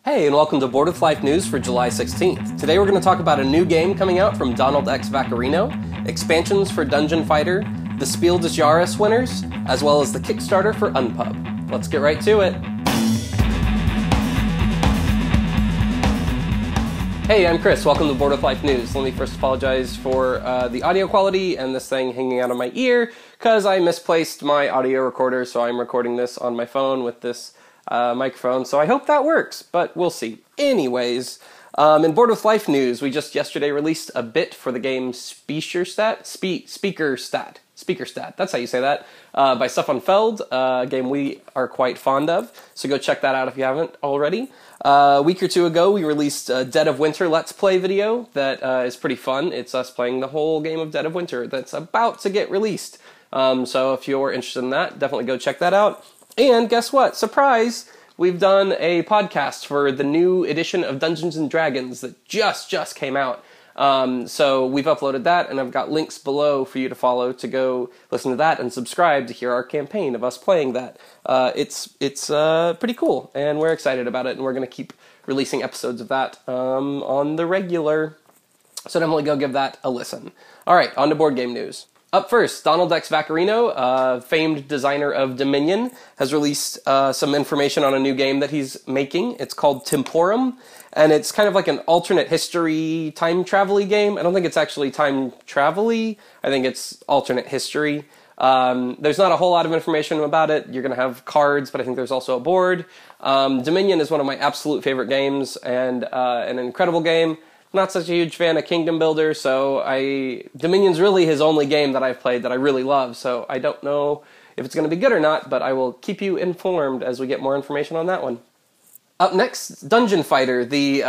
Hey, and welcome to Board with Life News for July 16th. Today we're going to talk about a new game coming out from Donald X Vaccarino, expansions for Dungeon Fighter, the Spiel des Jahres winners, as well as the Kickstarter for Unpub. Let's get right to it. Hey, I'm Chris. Welcome to Board with Life News. Let me first apologize for the audio quality and this thing hanging out of my ear, because I misplaced my audio recorder, so I'm recording this on my phone with this microphone, so I hope that works, but we'll see. Anyways, in Board with Life news, we just yesterday released a bit for the game Speakerstat, that's how you say that, by Stefan Feld, a game we are quite fond of, so go check that out if you haven't already. A week or two ago, we released a Dead of Winter Let's Play video that is pretty fun. It's us playing the whole game of Dead of Winter that's about to get released, so if you're interested in that, definitely go check that out. And guess what? Surprise! We've done a podcast for the new edition of Dungeons & Dragons that just came out. So we've uploaded that, and I've got links below for you to follow to go listen to that and subscribe to hear our campaign of us playing that. It's pretty cool, and we're excited about it, and we're going to keep releasing episodes of that on the regular. So definitely go give that a listen. All right, on to board game news. Up first, Donald X Vaccarino, famed designer of Dominion, has released some information on a new game that he's making. It's called Temporum, and it's kind of like an alternate history time travel-y game. I don't think it's actually time travel-y. I think it's alternate history. There's not a whole lot of information about it. You're going to have cards, but I think there's also a board. Dominion is one of my absolute favorite games, and an incredible game. Not such a huge fan of Kingdom Builder, so Dominion's really his only game that I've played that I really love, so I don't know if it's going to be good or not, but I will keep you informed as we get more information on that one. Up next, Dungeon Fighter, the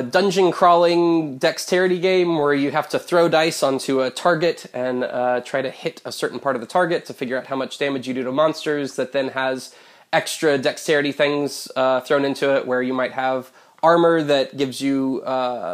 dungeon crawling dexterity game where you have to throw dice onto a target and try to hit a certain part of the target to figure out how much damage you do to monsters, that then has extra dexterity things thrown into it, where you might have armor that gives you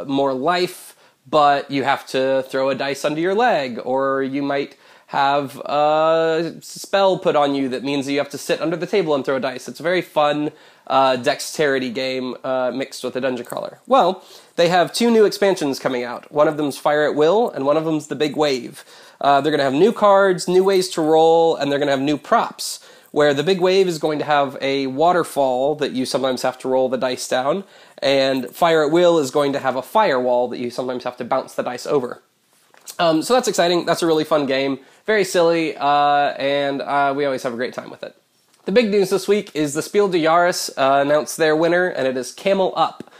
more life, but you have to throw a dice under your leg, or you might have a spell put on you that means that you have to sit under the table and throw dice. It's a very fun dexterity game mixed with a dungeon crawler. Well, they have two new expansions coming out. One of them's Fire at Will, and one of them's The Big Wave. They're going to have new cards, new ways to roll, and they're going to have new props, where the Big Wave is going to have a waterfall that you sometimes have to roll the dice down, and Fire at Will is going to have a firewall that you sometimes have to bounce the dice over. So that's exciting. That's a really fun game. Very silly, and we always have a great time with it. The big news this week is the Spiel des Jahres announced their winner, and it is Camel Up.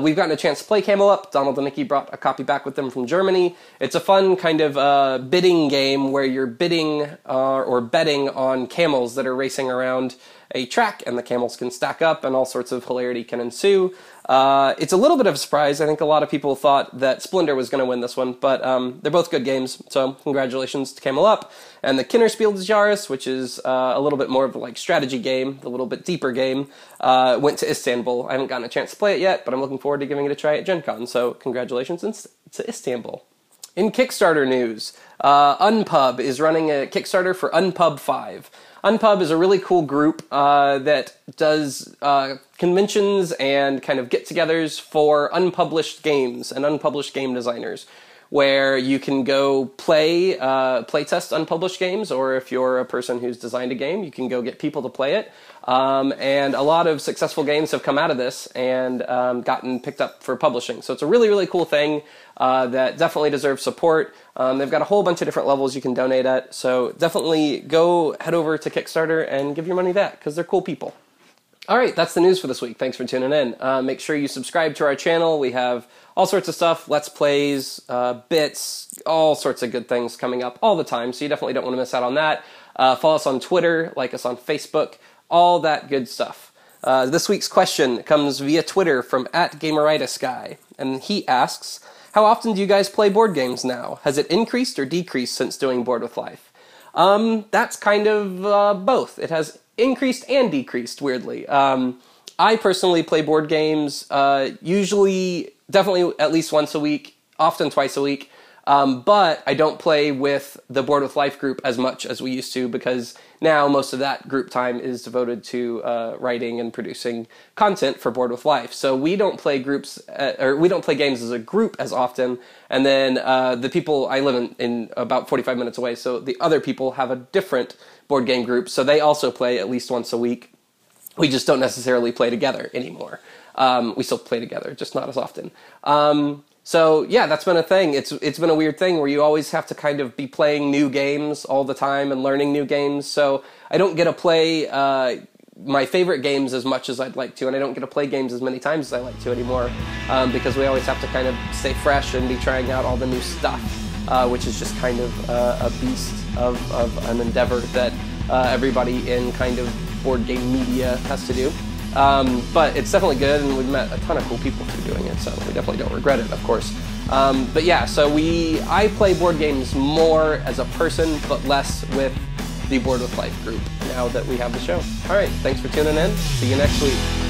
We've gotten a chance to play Camel Up. Donald and Nikki brought a copy back with them from Germany. It's a fun kind of bidding game where you're bidding or betting on camels that are racing around a track, and the camels can stack up, and all sorts of hilarity can ensue. It's a little bit of a surprise. I think a lot of people thought that Splendor was going to win this one, but they're both good games, so congratulations to Camel Up. And the Kinner Spiel des Jahres, which is a little bit more of a strategy game, a little bit deeper game, went to Istanbul. I haven't gotten a chance to play it yet, but I'm looking forward to giving it a try at Gen Con, so congratulations to Istanbul. In Kickstarter news, Unpub is running a Kickstarter for Unpub 5. Unpub is a really cool group that does conventions and kind of get-togethers for unpublished games and unpublished game designers, where you can go playtest unpublished games, or if you're a person who's designed a game, you can go get people to play it. And a lot of successful games have come out of this and gotten picked up for publishing. So it's a really, really cool thing that definitely deserves support. They've got a whole bunch of different levels you can donate at, so definitely go head over to Kickstarter and give your money to that, because they're cool people. All right, that's the news for this week. Thanks for tuning in. Make sure you subscribe to our channel. We have all sorts of stuff, Let's Plays, bits, all sorts of good things coming up all the time, so you definitely don't want to miss out on that. Follow us on Twitter, like us on Facebook, all that good stuff. This week's question comes via Twitter from @GameritisGuy, and he asks, how often do you guys play board games now? Has it increased or decreased since doing Board with Life? That's kind of both. It has increased and decreased, weirdly. I personally play board games usually, definitely at least once a week, often twice a week. But I don't play with the Board with Life group as much as we used to, because now most of that group time is devoted to writing and producing content for Board with Life. So we don't play we don't play games as a group as often. And then the people I live in about 45 minutes away, so the other people have a different board game group, so they also play at least once a week. We just don't necessarily play together anymore. We still play together, just not as often. So yeah, that's been a thing. It's been a weird thing where you always have to kind of be playing new games all the time and learning new games. So I don't get to play my favorite games as much as I'd like to, and I don't get to play games as many times as I like to anymore, because we always have to kind of stay fresh and be trying out all the new stuff, which is just kind of a beast of an endeavor that everybody in kind of board game media has to do. But it's definitely good, and we've met a ton of cool people through doing it, so we definitely don't regret it, of course. But yeah, so I play board games more as a person, but less with the Board with Life group now that we have the show. All right, thanks for tuning in. See you next week.